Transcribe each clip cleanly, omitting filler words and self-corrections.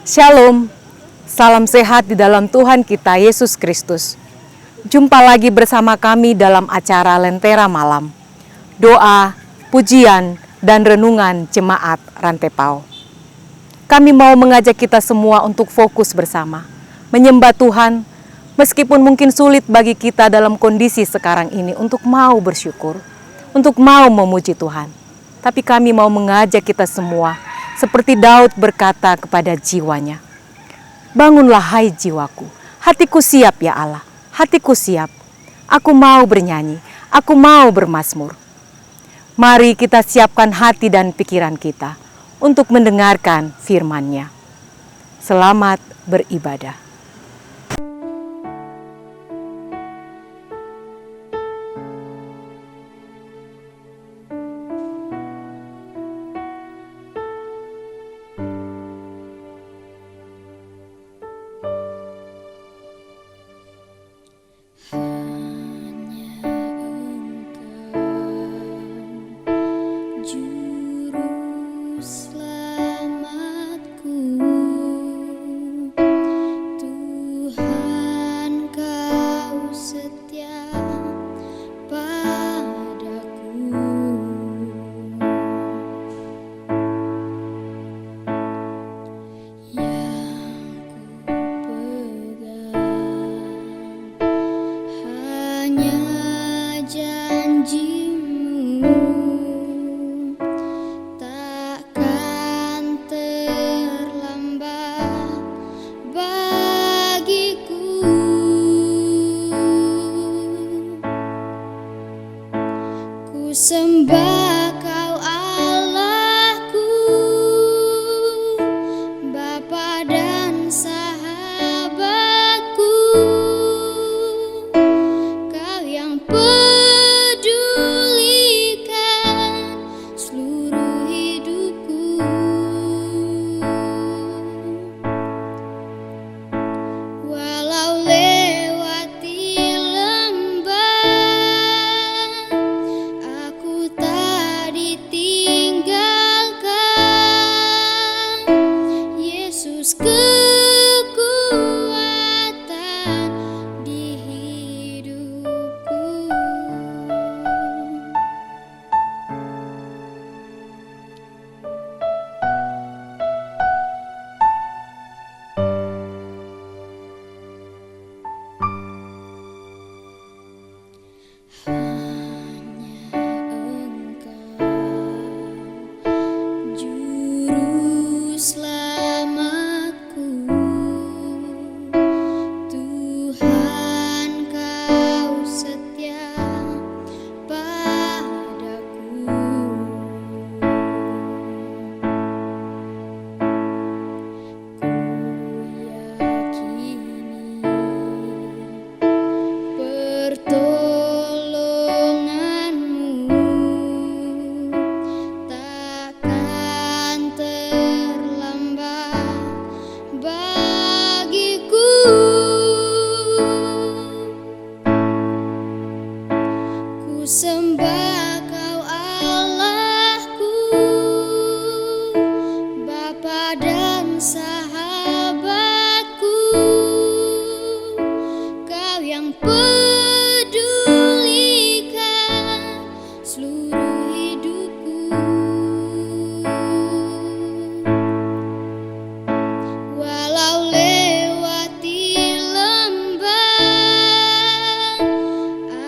Shalom, salam sehat di dalam Tuhan kita Yesus Kristus. Jumpa lagi bersama kami dalam acara Lentera Malam, doa, pujian, dan renungan Jemaat Rantepao. Kami mau mengajak kita semua untuk fokus bersama, menyembah Tuhan, meskipun mungkin sulit bagi kita dalam kondisi sekarang ini untuk mau bersyukur, untuk mau memuji Tuhan. Tapi kami mau mengajak kita semua, seperti Daud berkata kepada jiwanya, "Bangunlah hai jiwaku, hatiku siap ya Allah, hatiku siap. Aku mau bernyanyi, aku mau bermazmur." Mari kita siapkan hati dan pikiran kita untuk mendengarkan firman-Nya. Selamat beribadah. Sembah Kau Allahku, Bapa dan sahabatku, Kau yang pedulikan seluruh hidupku. Walau lewati lembah, aku tak ditinggalkan. Yesus kekuatan di hidupku. Juru selamatku, Tuhan Kau setia padaku. Ku yakini pertolongan-Mu takkan terlambat bagiku. Ku sembah Kau Allahku, Bapa dan sahabatku, Kau yang pedulikan seluruh hidupku. Walau lewati lembah,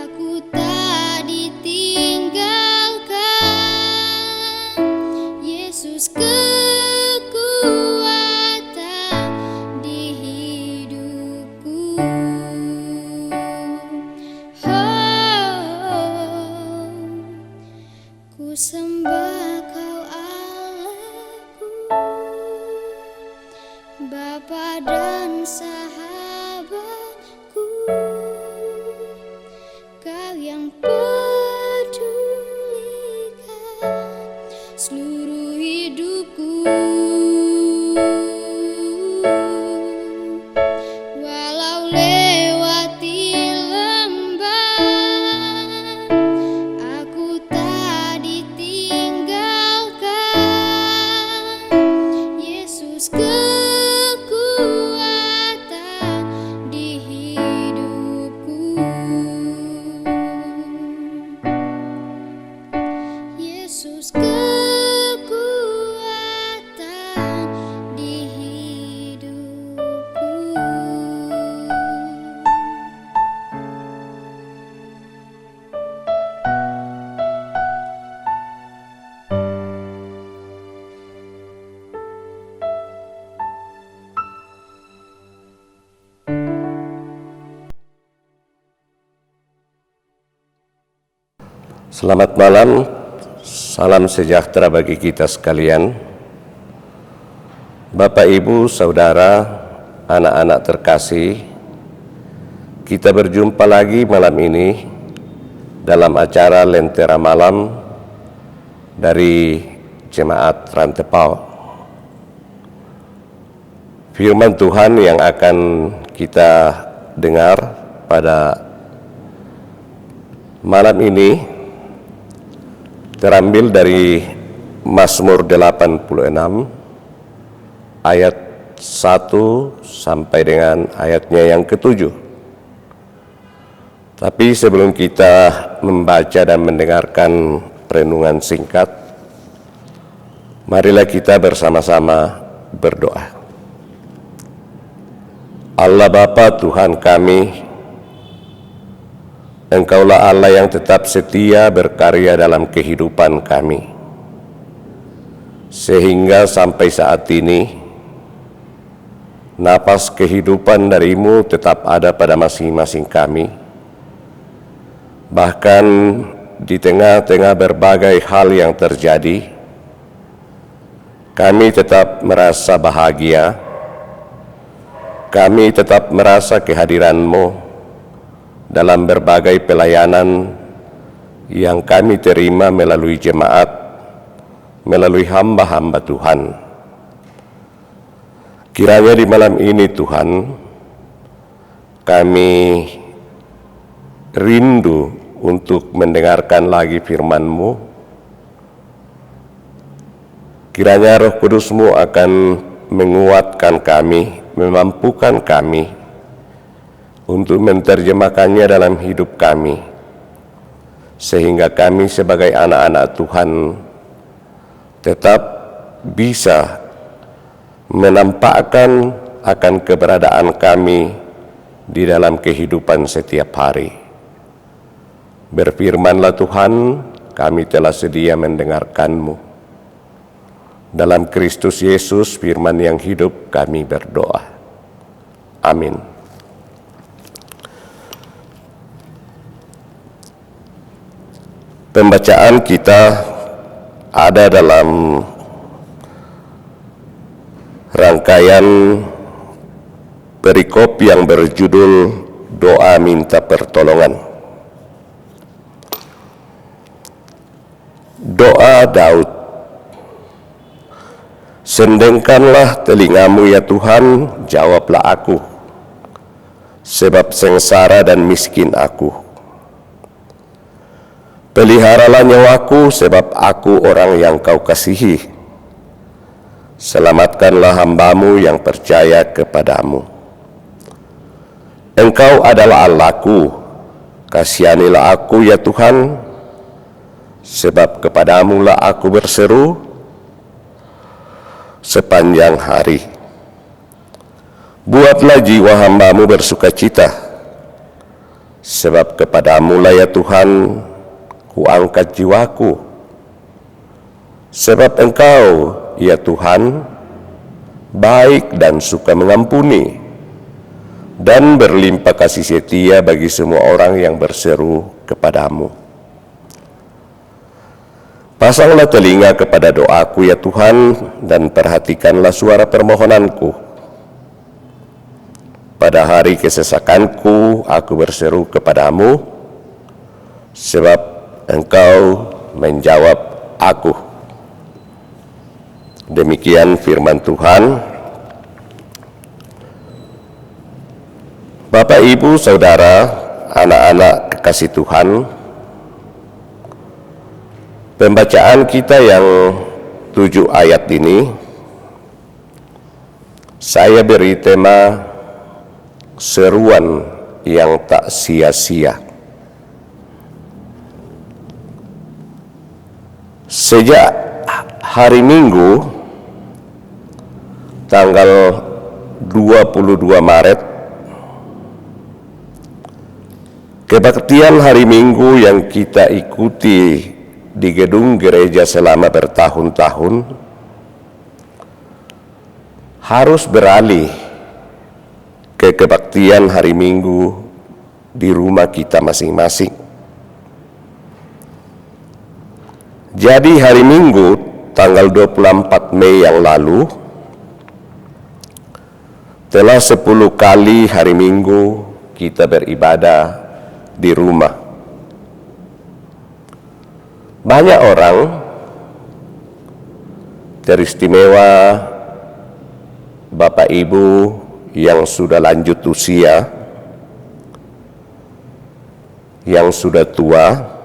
aku tak ditinggalkan. Yesus kekuatan di hidupku. Oh, ku sembah Kau Allahku, Bapa dan sahabatku, Kau yang pedulikan seluruh hidupku. Walau lewati lembah, aku tak Selamat malam, salam sejahtera bagi kita sekalian. Bapak, Ibu, Saudara, anak-anak terkasih, kita berjumpa lagi malam ini dalam acara Lentera Malam dari Jemaat Rantepao. Firman Tuhan yang akan kita dengar pada malam ini terambil dari Mazmur 86 ayat 1 sampai dengan ayatnya yang ke-7. Tapi sebelum kita membaca dan mendengarkan renungan singkat, marilah kita bersama-sama berdoa. Allah Bapa Tuhan kami, Engkaulah Allah yang tetap setia berkarya dalam kehidupan kami. Sehingga sampai saat ini, napas kehidupan dari-Mu tetap ada pada masing-masing kami. Bahkan di tengah-tengah berbagai hal yang terjadi, kami tetap merasa bahagia, kami tetap merasa kehadiran-Mu dalam berbagai pelayanan yang kami terima melalui jemaat, melalui hamba-hamba Tuhan. Kiranya di malam ini Tuhan, kami rindu untuk mendengarkan lagi firman-Mu. Kiranya Roh Kudus-Mu akan menguatkan kami, memampukan kami untuk menerjemahkannya dalam hidup kami, sehingga kami sebagai anak-anak Tuhan tetap bisa menampakkan akan keberadaan kami di dalam kehidupan setiap hari. Berfirmanlah Tuhan, kami telah sedia mendengarkan-Mu. Dalam Kristus Yesus, firman yang hidup, kami berdoa. Amin. Pembacaan kita ada dalam rangkaian perikop yang berjudul Doa Minta Pertolongan. Doa Daud. Sendengkanlah telingamu ya Tuhan, jawablah aku, sebab sengsara dan miskin aku. Peliharalah nyawaku, sebab aku orang yang Kau kasihi. Selamatkanlah hamba-Mu yang percaya kepadamu. Engkau adalah Allah-Ku, kasihanilah aku ya Tuhan, sebab kepadamu lah aku berseru sepanjang hari. Buatlah jiwa hamba-Mu bersukacita, sebab kepadamu lah ya Tuhan, kuangkat jiwaku. Sebab Engkau, ya Tuhan, baik dan suka mengampuni, dan berlimpah kasih setia bagi semua orang yang berseru kepadamu. Pasanglah telinga kepada doaku ya Tuhan, dan perhatikanlah suara permohonanku. Pada hari kesesakanku, aku berseru kepadamu, sebab Engkau menjawab aku. Demikian firman Tuhan. Bapak, Ibu, Saudara, anak-anak kekasih Tuhan, pembacaan kita yang 7 ayat ini, saya beri tema seruan yang tak sia-sia. Sejak hari Minggu tanggal 22 Maret, kebaktian hari Minggu yang kita ikuti di gedung gereja selama bertahun-tahun harus beralih ke kebaktian hari Minggu di rumah kita masing-masing. Jadi hari Minggu tanggal 24 Mei yang lalu telah 10 kali hari Minggu kita beribadah di rumah. Banyak orang, teristimewa Bapak Ibu yang sudah lanjut usia, yang sudah tua,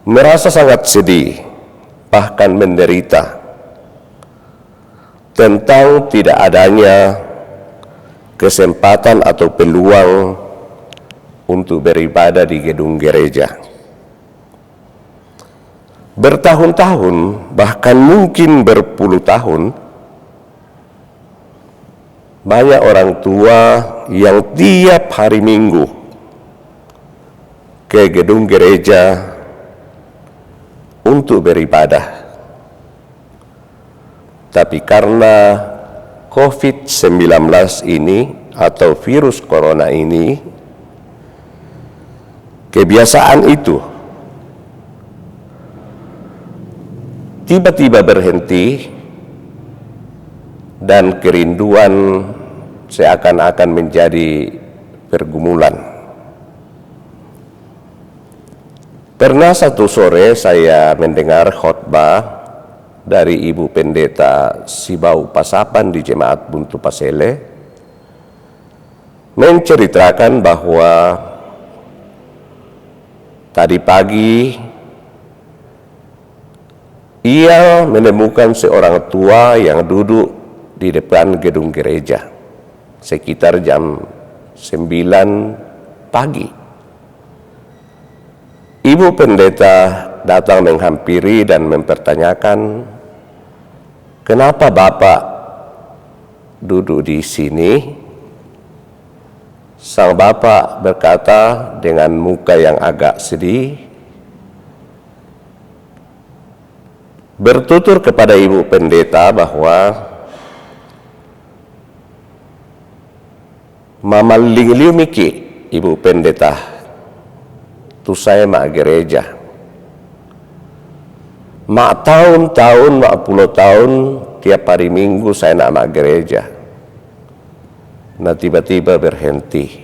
merasa sangat sedih, bahkan menderita tentang tidak adanya kesempatan atau peluang untuk beribadah di gedung gereja. Bertahun-tahun, bahkan mungkin berpuluh tahun, banyak orang tua yang tiap hari Minggu ke gedung gereja untuk beribadah. Tapi karena COVID-19 ini atau virus corona ini, kebiasaan itu tiba-tiba berhenti dan kerinduan seakan-akan menjadi pergumulan. Pernah satu sore saya mendengar khotbah dari Ibu Pendeta Sibau Pasapan di Jemaat Buntu Pasele, menceritakan bahwa tadi pagi ia menemukan seorang tua yang duduk di depan gedung gereja sekitar jam 9 pagi. Ibu pendeta datang menghampiri dan mempertanyakan, "Kenapa Bapak duduk di sini?" Sang bapak berkata dengan muka yang agak sedih, bertutur kepada ibu pendeta bahwa mamaling miki ibu pendeta tu saya mak gereja. Mak tahun-tahun, mak puluh tahun, tiap hari Minggu saya nak mak gereja. Nah tiba-tiba berhenti.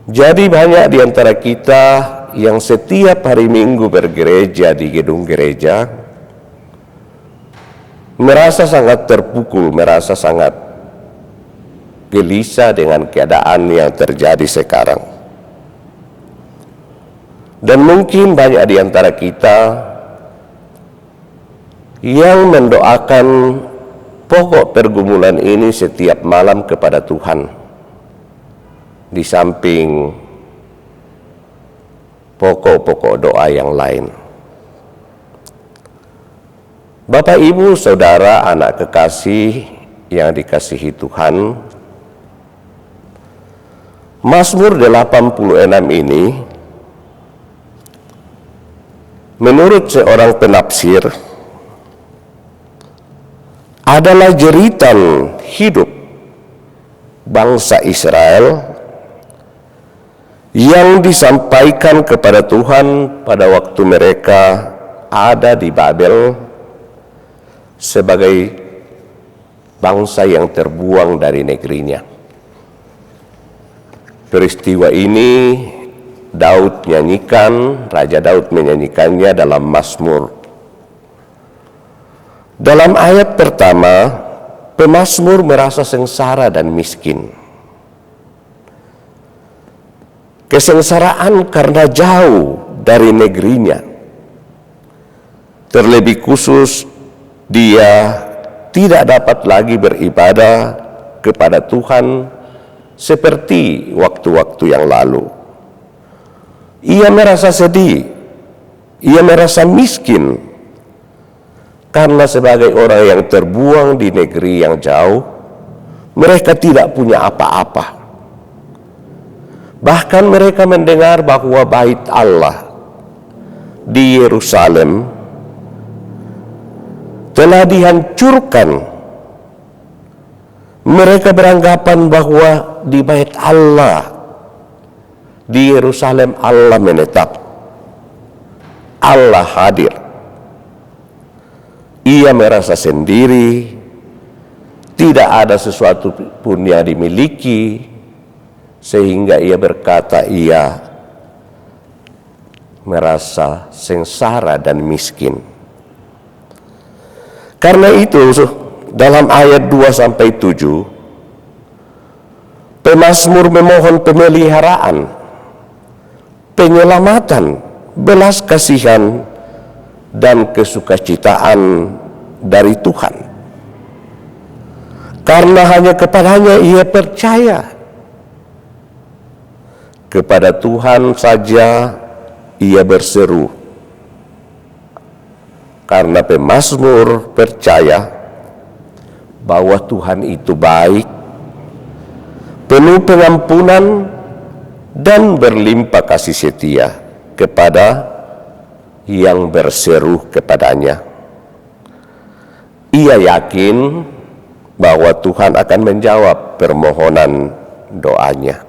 Jadi banyak di antara kita yang setiap hari Minggu bergereja di gedung gereja, merasa sangat terpukul, merasa sangat gelisah dengan keadaan yang terjadi sekarang. Dan mungkin banyak di antara kita yang mendoakan pokok pergumulan ini setiap malam kepada Tuhan, di samping pokok-pokok doa yang lain. Bapak, Ibu, Saudara, anak kekasih yang dikasihi Tuhan, Mazmur 86 ini menurut seorang penafsir adalah jeritan hidup bangsa Israel yang disampaikan kepada Tuhan pada waktu mereka ada di Babel sebagai bangsa yang terbuang dari negerinya. Peristiwa ini Daud nyanyikan, Raja Daud menyanyikannya dalam Mazmur. Dalam ayat pertama, pemazmur merasa sengsara dan miskin. Kesengsaraan karena jauh dari negerinya. Terlebih khusus, dia tidak dapat lagi beribadah kepada Tuhan seperti waktu-waktu yang lalu. Ia merasa sedih, ia merasa miskin, karena sebagai orang yang terbuang di negeri yang jauh, mereka tidak punya apa-apa. Bahkan mereka mendengar bahwa bait Allah di Yerusalem telah dihancurkan. Mereka beranggapan bahwa di bait Allah di Yerusalem Allah menetap. Allah hadir. Ia merasa sendiri, tidak ada sesuatu pun yang dimiliki, sehingga ia berkata ia merasa sengsara dan miskin. Karena itu dalam ayat 2-7 pemazmur memohon pemeliharaan, penyelamatan, belas kasihan dan kesukacitaan dari Tuhan. Karena hanya kepadanya ia percaya. Kepada Tuhan saja ia berseru. Karena pemazmur percaya bahwa Tuhan itu baik, penuh pengampunan dan berlimpah kasih setia kepada yang berseru kepadanya. Ia yakin bahwa Tuhan akan menjawab permohonan doanya.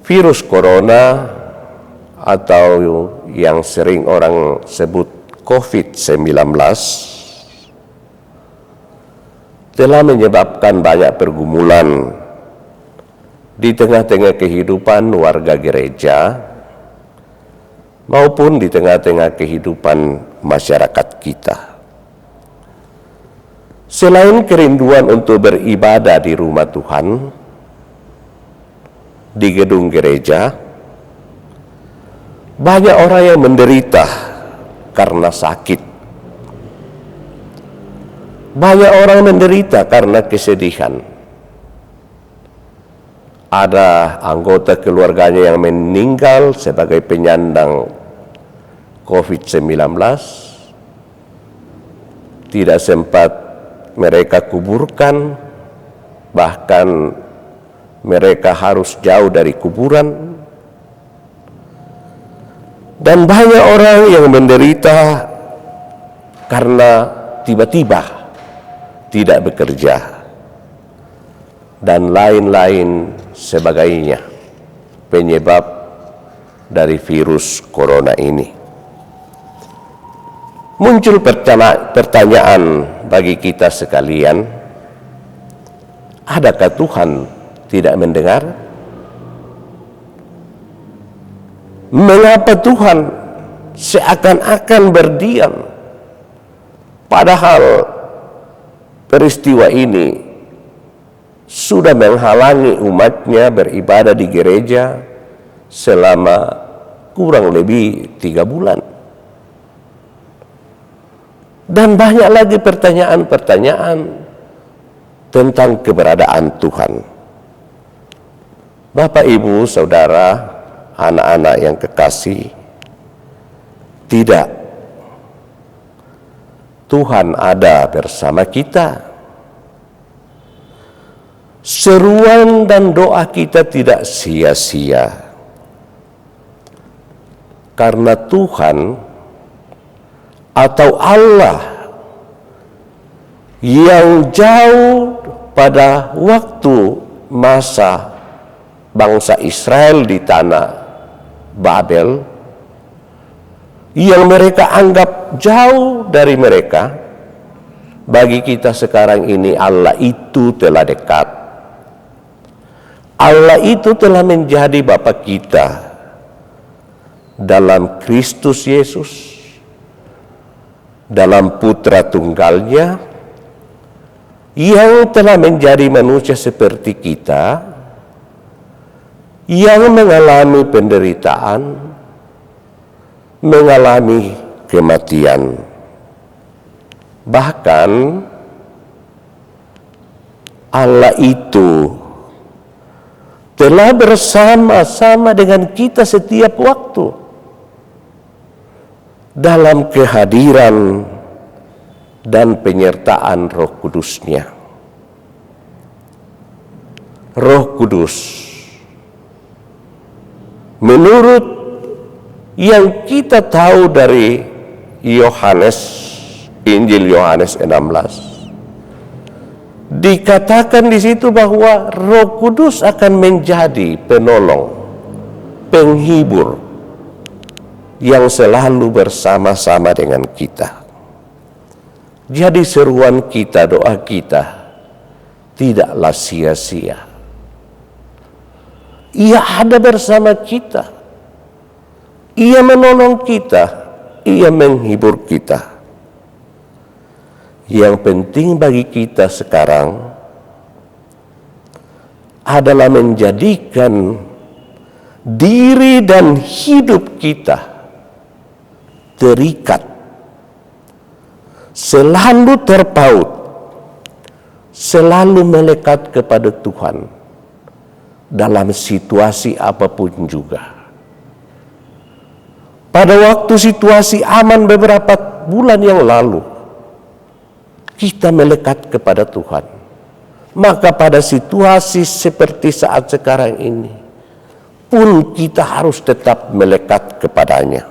Virus corona atau yang sering orang sebut COVID-19 telah menyebabkan banyak pergumulan di tengah-tengah kehidupan warga gereja maupun di tengah-tengah kehidupan masyarakat kita. Selain kerinduan untuk beribadah di rumah Tuhan, di gedung gereja, banyak orang yang menderita karena sakit. Banyak orang menderita karena kesedihan. Ada anggota keluarganya yang meninggal sebagai penyandang COVID-19. Tidak sempat mereka kuburkan, bahkan mereka harus jauh dari kuburan. Dan banyak orang yang menderita karena tiba-tiba tidak bekerja dan lain-lain sebagainya penyebab dari virus corona ini. Muncul pertanyaan bagi kita sekalian, adakah Tuhan tidak mendengar? Mengapa Tuhan seakan-akan berdiam, padahal peristiwa ini sudah menghalangi umatnya beribadah di gereja selama kurang lebih 3 bulan. Dan banyak lagi pertanyaan-pertanyaan tentang keberadaan Tuhan. Bapak, Ibu, Saudara, anak-anak yang kekasih, tidak. Tuhan ada bersama kita. Seruan dan doa kita tidak sia-sia. Karena Tuhan atau Allah yang jauh pada waktu masa bangsa Israel di tanah Babel, yang mereka anggap jauh dari mereka, bagi kita sekarang ini Allah itu telah dekat. Allah itu telah menjadi Bapa kita dalam Kristus Yesus, dalam Putra Tunggalnya, yang telah menjadi manusia seperti kita, yang mengalami penderitaan, mengalami kematian. Bahkan Allah itu telah bersama-sama dengan kita setiap waktu dalam kehadiran dan penyertaan Roh Kudus-Nya. Roh Kudus, menurut yang kita tahu dari Injil Yohanes 16, dikatakan di situ bahwa Roh Kudus akan menjadi penolong, penghibur, yang selalu bersama-sama dengan kita. Jadi seruan kita, doa kita tidaklah sia-sia. Ia ada bersama kita. Ia menolong kita. Ia menghibur kita. Yang penting bagi kita sekarang adalah menjadikan diri dan hidup kita terikat, selalu terpaut, selalu melekat kepada Tuhan dalam situasi apapun juga. Pada waktu situasi aman beberapa bulan yang lalu, kita melekat kepada Tuhan. Maka pada situasi seperti saat sekarang ini pun kita harus tetap melekat kepadanya.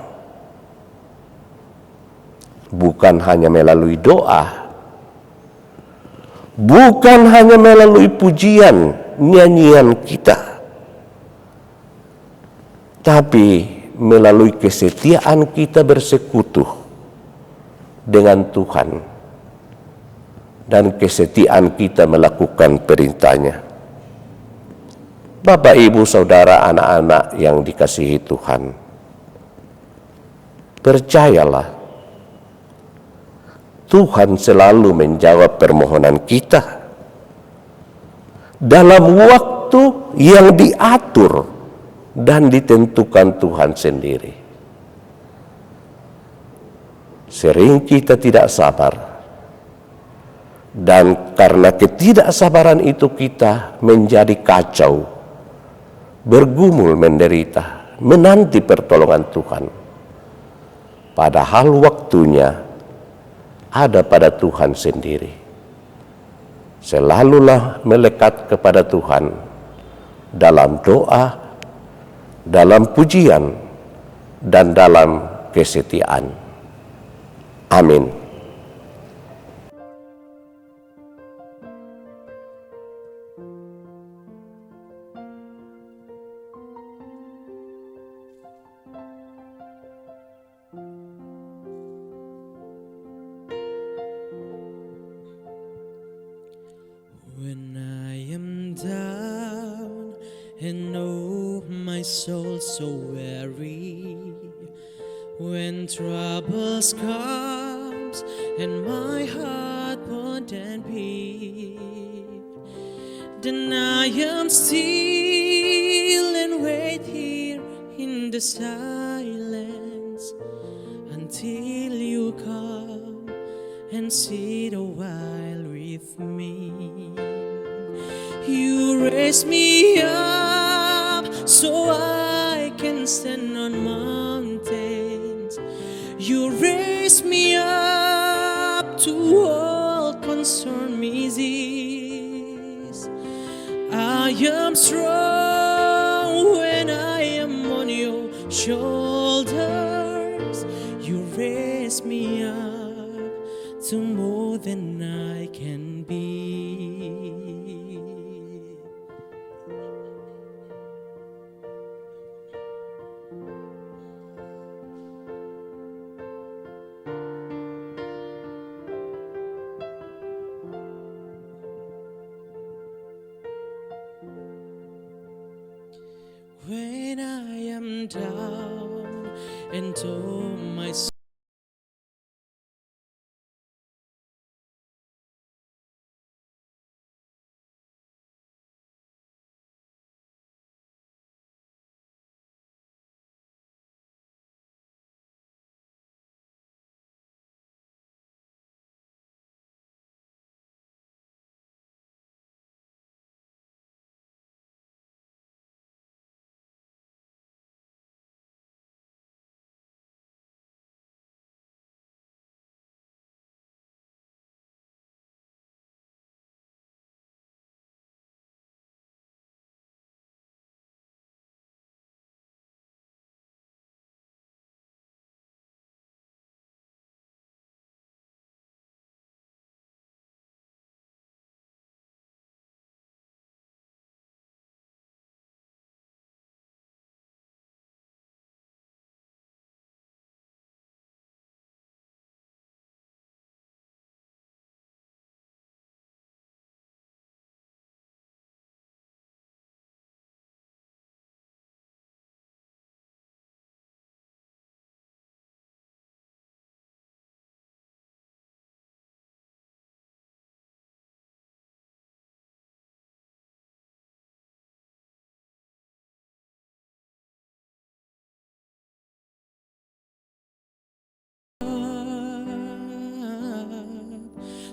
Bukan hanya melalui doa, bukan hanya melalui pujian, nyanyian kita, tapi melalui kesetiaan kita bersekutu dengan Tuhan dan kesetiaan kita melakukan perintahnya. Bapak, Ibu, Saudara, anak-anak yang dikasihi Tuhan, percayalah, Tuhan selalu menjawab permohonan kita dalam waktu yang diatur dan ditentukan Tuhan sendiri. Sering kita tidak sabar, dan karena ketidaksabaran itu kita menjadi kacau, bergumul menderita, menanti pertolongan Tuhan. Padahal waktunya ada pada Tuhan sendiri. Selalulah melekat kepada Tuhan dalam doa, dalam pujian, dan dalam kesetiaan. Amin. When I am down and oh my soul so weary, when troubles comes and my heart won't be, then I am still and wait here in the silence until you come and sit a while with me. You raise me up so I can stand on mountains. You raise me up to all concern me is. I am strong when I am on your shoulders. You raise me up to more than I can be. When I am down and oh my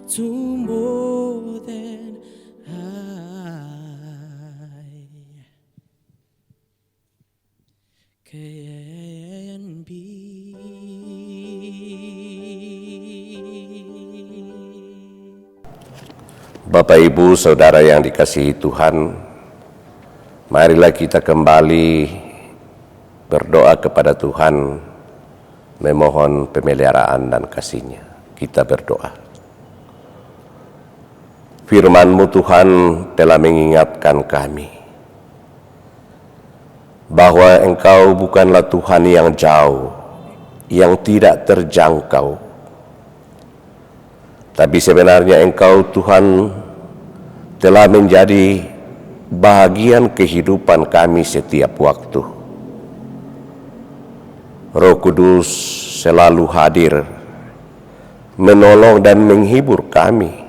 to more than I can be. Bapak, Ibu, Saudara yang dikasihi Tuhan, marilah kita kembali berdoa kepada Tuhan, memohon pemeliharaan dan kasih-Nya. Kita berdoa. Firman-Mu Tuhan telah mengingatkan kami bahwa Engkau bukanlah Tuhan yang jauh, yang tidak terjangkau, tapi sebenarnya Engkau Tuhan telah menjadi bahagian kehidupan kami setiap waktu. Roh Kudus selalu hadir, menolong dan menghibur kami.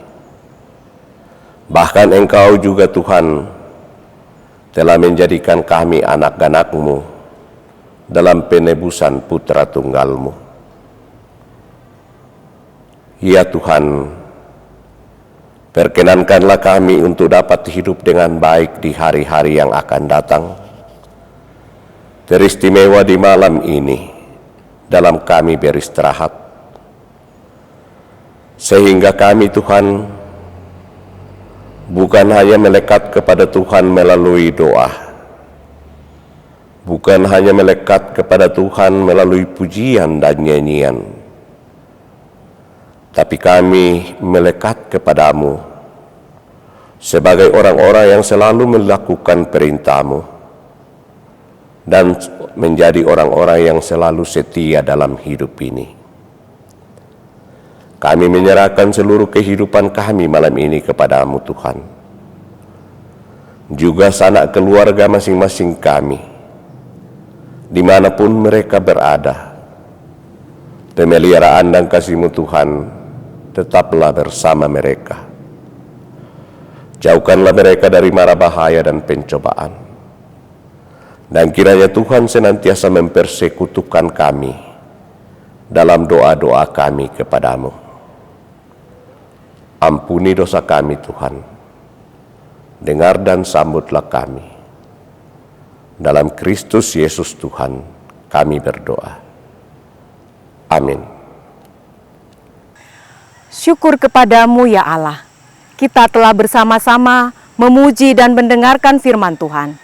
Bahkan Engkau juga Tuhan telah menjadikan kami anak-anak-Mu dalam penebusan Putra Tunggal-Mu. Ya Tuhan, perkenankanlah kami untuk dapat hidup dengan baik di hari-hari yang akan datang. Teristimewa di malam ini dalam kami beristirahat, sehingga kami Tuhan bukan hanya melekat kepada Tuhan melalui doa, bukan hanya melekat kepada Tuhan melalui pujian dan nyanyian, tapi kami melekat kepadamu sebagai orang-orang yang selalu melakukan perintah-Mu dan menjadi orang-orang yang selalu setia dalam hidup ini. Kami menyerahkan seluruh kehidupan kami malam ini kepadamu Tuhan. Juga sanak keluarga masing-masing kami, dimanapun mereka berada. Pemeliharaan dan kasih-Mu Tuhan tetaplah bersama mereka. Jauhkanlah mereka dari mara bahaya dan pencobaan. Dan kiranya Tuhan senantiasa mempersekutukan kami dalam doa-doa kami kepadamu. Ampuni dosa kami Tuhan. Dengar dan sambutlah kami. Dalam Kristus Yesus Tuhan kami berdoa. Amin. Syukur kepadamu ya Allah, kita telah bersama-sama memuji dan mendengarkan firman Tuhan.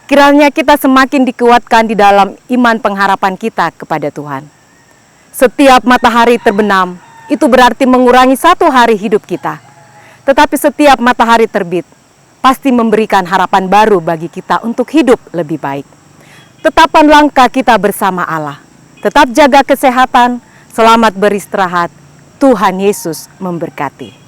Kiranya kita semakin dikuatkan di dalam iman pengharapan kita kepada Tuhan. Setiap matahari terbenam, itu berarti mengurangi satu hari hidup kita. Tetapi setiap matahari terbit, pasti memberikan harapan baru bagi kita untuk hidup lebih baik. Tetapkan langkah kita bersama Allah. Tetap jaga kesehatan, selamat beristirahat. Tuhan Yesus memberkati.